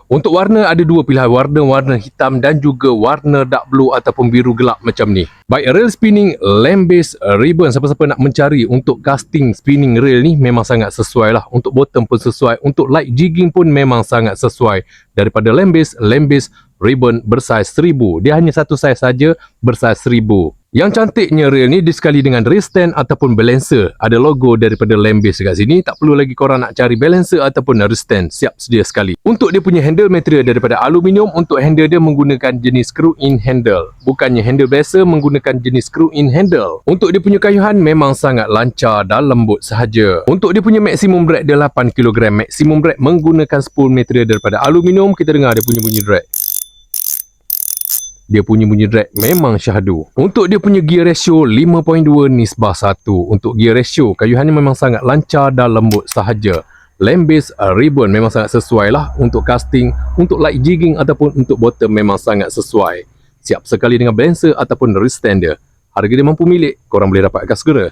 Untuk warna ada dua pilihan, warna hitam dan juga warna dark blue ataupun biru gelap macam ni. Baik, rail spinning lamp base ribbon, siapa-siapa nak mencari untuk casting spinning rail ni memang sangat sesuai lah. Untuk bottom pun sesuai, untuk light jigging pun memang sangat sesuai. Daripada lamp base ribbon bersaiz 1000. Dia hanya satu saiz saja, bersaiz 1000. Yang cantiknya rail ni disekali dengan rail stand ataupun balancer. Ada logo daripada lamp base dekat sini. Tak perlu lagi korang nak cari balancer ataupun rail stand. Siap sedia sekali. Untuk dia punya handle material daripada aluminium. Untuk handle dia menggunakan jenis screw-in handle. Bukannya handle biasa, menggunakan jenis screw-in handle. Untuk dia punya kayuhan memang sangat lancar dan lembut sahaja. Untuk dia punya maksimum drag dia 8 kg. Maksimum drag menggunakan spool material daripada aluminium. Kita dengar dia punya bunyi drag. Dia punya bunyi drag memang syahdu. Untuk dia punya gear ratio 5.2:1. Untuk gear ratio, kayuhannya memang sangat lancar dan lembut sahaja. Lamp base ribbon memang sangat sesuai lah. Untuk casting, untuk light jigging ataupun untuk bottom memang sangat sesuai. Siap sekali dengan balancer ataupun wrist stand dia. Harga dia mampu milik, korang boleh dapatkan segera.